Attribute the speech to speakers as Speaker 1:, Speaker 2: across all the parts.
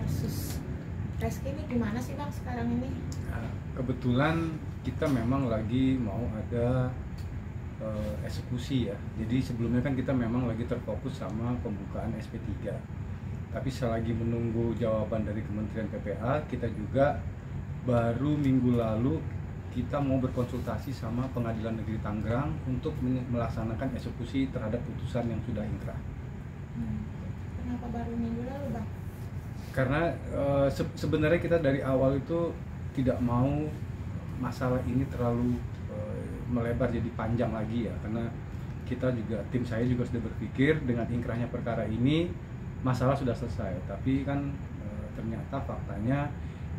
Speaker 1: versus Reski ini gimana sih Bang sekarang ini?
Speaker 2: Nah, kebetulan kita memang lagi mau ada eksekusi ya. Jadi sebelumnya kan kita memang lagi terfokus sama pembukaan SP3. Tapi selagi menunggu jawaban dari Kementerian PPA, kita juga baru minggu lalu kita mau berkonsultasi sama Pengadilan Negeri Tangerang untuk melaksanakan eksekusi terhadap putusan yang sudah inkrah.
Speaker 1: Kenapa baru minggu lalu Bang?
Speaker 2: Karena sebenarnya kita dari awal itu tidak mau masalah ini terlalu melebar jadi panjang lagi ya, karena kita juga, tim saya juga sudah berpikir dengan inkrahnya perkara ini masalah sudah selesai, tapi kan ternyata faktanya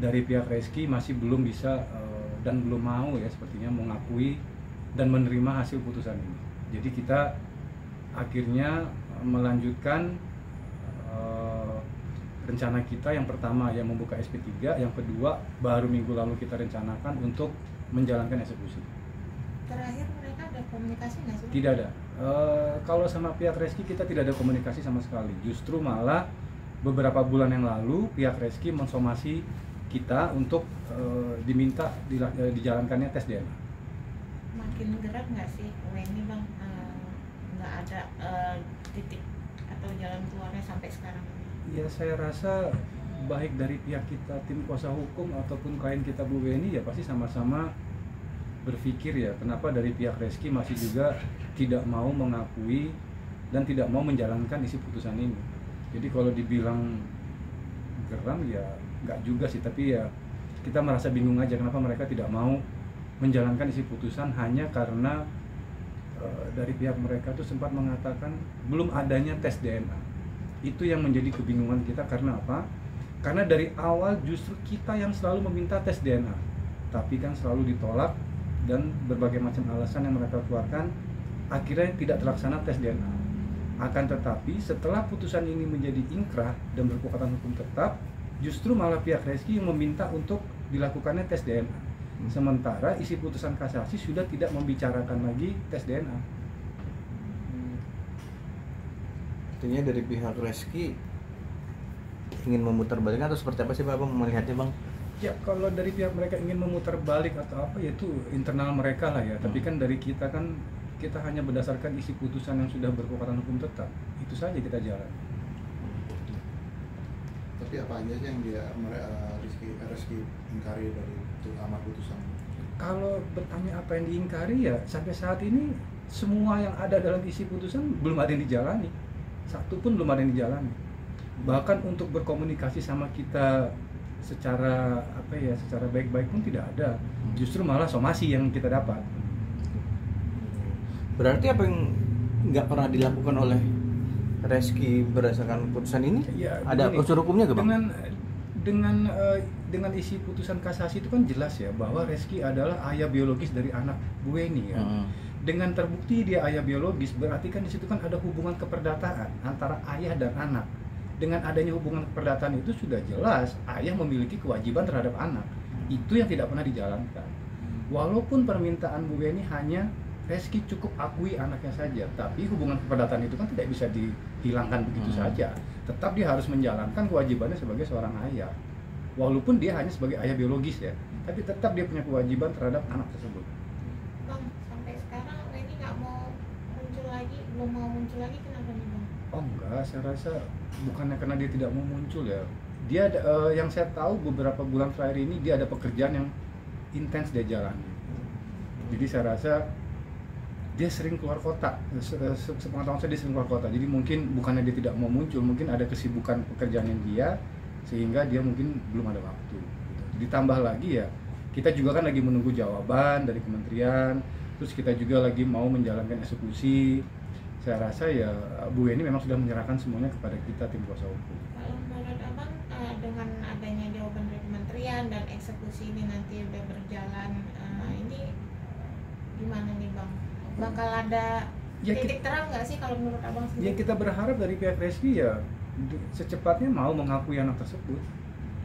Speaker 2: dari pihak Reski masih belum bisa dan belum mau ya sepertinya mengakui dan menerima hasil putusan ini. Jadi kita akhirnya melanjutkan rencana kita, yang pertama yang membuka SP3, yang kedua baru minggu lalu kita rencanakan untuk menjalankan eksekusi.
Speaker 1: Terakhir mereka ada komunikasi nggak sih?
Speaker 2: Tidak ada. Kalau sama pihak Reski kita tidak ada komunikasi sama sekali. Justru malah beberapa bulan yang lalu pihak Reski mensomasi kita untuk diminta dijalankannya tes DNA.
Speaker 1: Makin gerak nggak sih ini Bang? Nggak ada titik atau jalan keluarnya sampai sekarang?
Speaker 2: Ya saya rasa baik dari pihak kita tim kuasa hukum ataupun klien kita Bu Weni ya pasti sama-sama berpikir ya kenapa dari pihak Reski masih juga tidak mau mengakui dan tidak mau menjalankan isi putusan ini. Jadi kalau dibilang geram ya nggak juga sih, tapi ya kita merasa bingung aja kenapa mereka tidak mau menjalankan isi putusan hanya karena dari pihak mereka tuh sempat mengatakan belum adanya tes DNA. Itu yang menjadi kebingungan kita. Karena apa? Karena dari awal justru kita yang selalu meminta tes DNA, tapi kan selalu ditolak dan berbagai macam alasan yang mereka keluarkan, akhirnya tidak terlaksana tes DNA. Akan tetapi setelah putusan ini menjadi inkrah dan berkekuatan hukum tetap, justru malah pihak Reski yang meminta untuk dilakukannya tes DNA. Sementara isi putusan kasasi sudah tidak membicarakan lagi tes DNA.
Speaker 3: Artinya dari pihak Reski ingin memutar balik atau seperti apa sih Bang melihatnya Bang?
Speaker 2: Ya kalau dari pihak mereka ingin memutar balik atau apa ya itu internal mereka lah ya. Tapi kan dari kita kan kita hanya berdasarkan isi putusan yang sudah berkekuatan hukum tetap. Itu saja kita jalan.
Speaker 4: Tapi apa aja sih yang dia Reski ingkari dari amar putusan? Kalau
Speaker 2: bertanya apa yang diingkari ya sampai saat ini semua yang ada dalam isi putusan belum ada yang dijalani. Satu pun belum ada yang dijalani. Bahkan untuk berkomunikasi sama kita secara apa ya, secara baik-baik pun tidak ada. Justru malah somasi yang kita dapat. Berarti apa yang nggak pernah dilakukan oleh Reski berdasarkan putusan ini? Ya, ada unsur hukumnya nggak Bang? Dengan isi putusan kasasi itu kan jelas ya bahwa Reski adalah ayah biologis dari anak Bu Weni ya. Dengan terbukti dia ayah biologis, berarti kan di situ kan ada hubungan keperdataan antara ayah dan anak. Dengan adanya hubungan keperdataan itu sudah jelas ayah memiliki kewajiban terhadap anak. Itu yang tidak pernah dijalankan. Walaupun permintaan Bu Weni hanya Reski cukup akui anaknya saja, tapi hubungan keperdataan itu kan tidak bisa dihilangkan begitu saja. Tetap dia harus menjalankan kewajibannya sebagai seorang ayah. Walaupun dia hanya sebagai ayah biologis ya, tapi tetap dia punya kewajiban terhadap anak tersebut.
Speaker 1: Belum mau muncul lagi, kenapa nih Bang?
Speaker 2: Oh enggak, saya rasa bukannya karena dia tidak mau muncul ya. Dia yang saya tahu beberapa bulan terakhir ini dia ada pekerjaan yang intens dia jalani. Jadi saya rasa dia sering keluar kota. Sepengetahuan saya dia sering keluar kota. Jadi mungkin bukannya dia tidak mau muncul, mungkin ada kesibukan pekerjaan yang dia sehingga dia mungkin belum ada waktu. Ditambah lagi ya, kita juga kan lagi menunggu jawaban dari kementerian. Terus kita juga lagi mau menjalankan eksekusi. Saya rasa ya Bu Weni memang sudah menyerahkan semuanya kepada kita tim kuasa hukum.
Speaker 1: Kalau menurut Abang dengan adanya jawaban dari kementerian dan eksekusi ini nanti udah berjalan, ini gimana nih Bang? Bakal ada titik terang nggak sih kalau menurut Abang sendiri?
Speaker 2: Ya kita berharap dari pihak Reski ya secepatnya mau mengakui anak tersebut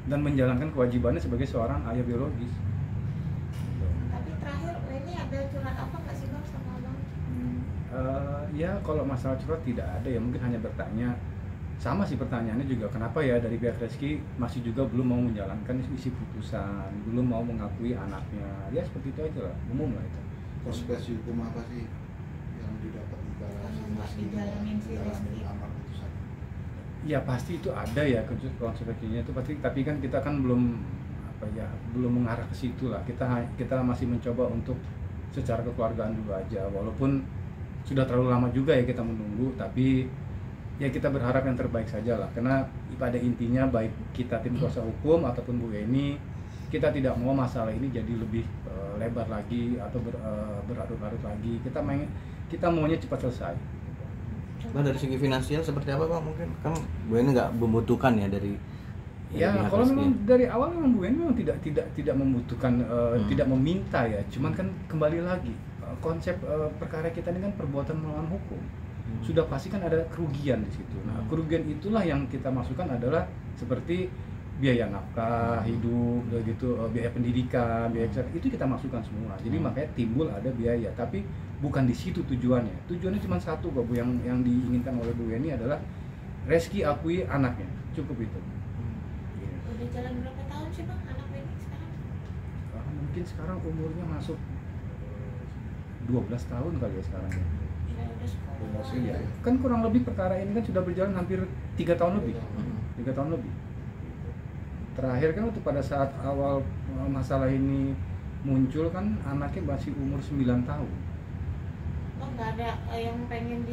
Speaker 2: dan menjalankan kewajibannya sebagai seorang ayah biologis.
Speaker 1: Tapi terakhir ini ada curhat apa nggak sih Bang sama Abang?
Speaker 2: Ya kalau masalah curhat tidak ada ya, mungkin hanya bertanya sama sih pertanyaannya juga, kenapa ya dari pihak Reski masih juga belum mau menjalankan isi putusan, belum mau mengakui anaknya, ya seperti itu aja lah, umum lah itu.
Speaker 4: Konsekuensi hukum apa sih yang didapat jika
Speaker 1: Karena
Speaker 4: si
Speaker 1: nggak
Speaker 4: Reski
Speaker 1: dijalanin si
Speaker 4: menjalani
Speaker 1: Reski.
Speaker 4: amar putusan?
Speaker 2: Ya pasti itu ada ya konsekuensinya itu pasti, tapi kan kita kan belum apa ya, belum mengarah ke situ lah. Kita masih mencoba untuk secara kekeluargaan dulu aja, walaupun sudah terlalu lama juga ya kita menunggu, tapi ya kita berharap yang terbaik saja lah, karena pada intinya baik kita tim kuasa hukum ataupun Bu Eni, kita tidak mau masalah ini jadi lebih lebar lagi atau berlarut-larut lagi. Kita maunya cepat selesai.
Speaker 3: Bang, dari segi finansial seperti apa Bang? Mungkin kan Bu Eni nggak membutuhkan ya dari
Speaker 2: Ya
Speaker 3: pihak
Speaker 2: kalau
Speaker 3: Reski.
Speaker 2: memang dari awal memang Bu Eni memang tidak membutuhkan, tidak meminta ya, cuman kan kembali lagi konsep perkara kita ini kan perbuatan melawan hukum. Sudah pasti kan ada kerugian di situ. Nah, kerugian itulah yang kita masukkan adalah seperti biaya nafkah hidup, gitu, biaya pendidikan, biaya kesehatan, itu kita masukkan semua. Jadi makanya timbul ada biaya, tapi bukan di situ tujuannya. Tujuannya cuma satu kok Bu, yang diinginkan oleh Bu Eni adalah Reski akui anaknya, cukup itu.
Speaker 1: Udah jalan berapa tahun sih bang anak ini sekarang?
Speaker 2: Mungkin sekarang umurnya masuk 12 tahun kali ya sekarang ya.
Speaker 1: Udah sekolah.
Speaker 4: Masih
Speaker 2: Iya,
Speaker 4: ya.
Speaker 2: kan kurang lebih perkara ini kan sudah berjalan hampir 3 tahun lebih. 3 tahun lebih. Terakhir kan waktu pada saat awal masalah ini muncul kan anaknya masih umur 9 tahun.
Speaker 1: Oh nggak ada yang pengen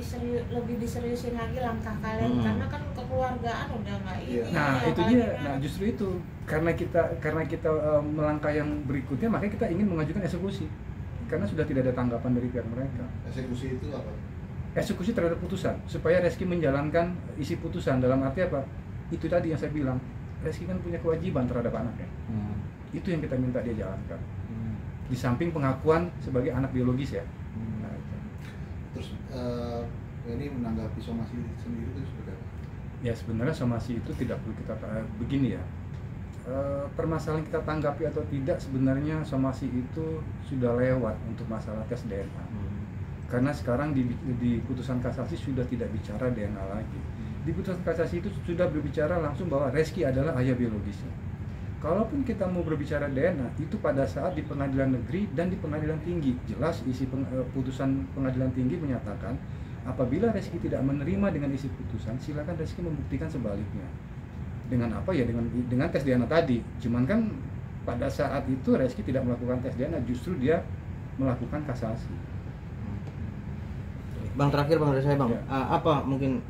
Speaker 1: lebih diseriusin lagi langkah kalian karena kan kekeluargaan udah nggak ini.
Speaker 4: Iya.
Speaker 2: Nah,
Speaker 1: ya,
Speaker 2: itu
Speaker 1: apalagi
Speaker 2: dia.
Speaker 1: kan.
Speaker 2: Nah, justru itu karena kita melangkah yang berikutnya, makanya kita ingin mengajukan eksekusi. Karena sudah tidak ada tanggapan dari pihak mereka.
Speaker 4: Eksekusi itu apa?
Speaker 2: Eksekusi terhadap putusan supaya Reski menjalankan isi putusan. Dalam arti apa? Itu tadi yang saya bilang, Reski kan punya kewajiban terhadap anaknya. Itu yang kita minta dia jalankan. Di samping pengakuan sebagai anak biologis ya. Nah, itu.
Speaker 4: Terus ini menanggapi somasi sendiri itu seperti apa?
Speaker 2: Ya sebenarnya somasi itu tidak perlu kita begini ya. Permasalahan kita tanggapi atau tidak, sebenarnya somasi itu sudah lewat untuk masalah tes DNA. Karena sekarang di putusan kasasi sudah tidak bicara DNA lagi. Di putusan kasasi itu sudah berbicara langsung bahwa Reski adalah ayah biologisnya. Kalaupun kita mau berbicara DNA, itu pada saat di pengadilan negeri dan di pengadilan tinggi. Jelas isi putusan pengadilan tinggi menyatakan apabila Reski tidak menerima dengan isi putusan, silakan Reski membuktikan sebaliknya. Dengan apa ya, dengan tes DNA tadi. Cuman kan pada saat itu Reski tidak melakukan tes DNA, justru dia melakukan kasasi.
Speaker 3: Bang, terakhir Bang dari saya Bang,
Speaker 2: Ya.
Speaker 3: apa mungkin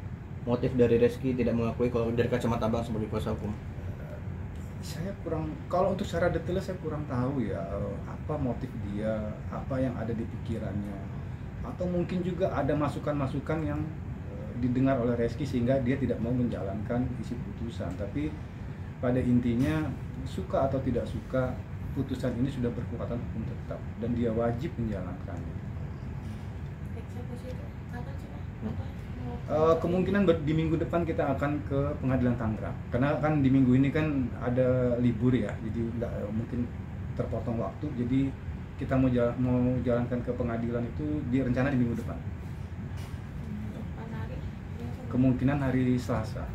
Speaker 3: motif dari Reski tidak mengakui kalau dari kacamata Bang sebagai kuasa hukum?
Speaker 2: Saya kurang, kalau untuk secara detail saya kurang tahu ya, apa motif dia, apa yang ada di pikirannya, atau mungkin juga ada masukan-masukan yang didengar oleh Reski sehingga dia tidak mau menjalankan isi putusan. Tapi pada intinya suka atau tidak suka, putusan ini sudah berkekuatan hukum tetap dan dia wajib menjalankannya.
Speaker 1: Eksekusi itu kapan sih bang?
Speaker 2: Kemungkinan di minggu depan kita akan ke pengadilan Tangerang, karena kan di minggu ini kan ada libur ya, jadi nggak mungkin terpotong waktu. Jadi kita mau jalankan ke pengadilan itu direncana di minggu depan.
Speaker 1: Depan hari.
Speaker 2: Kemungkinan hari Selasa.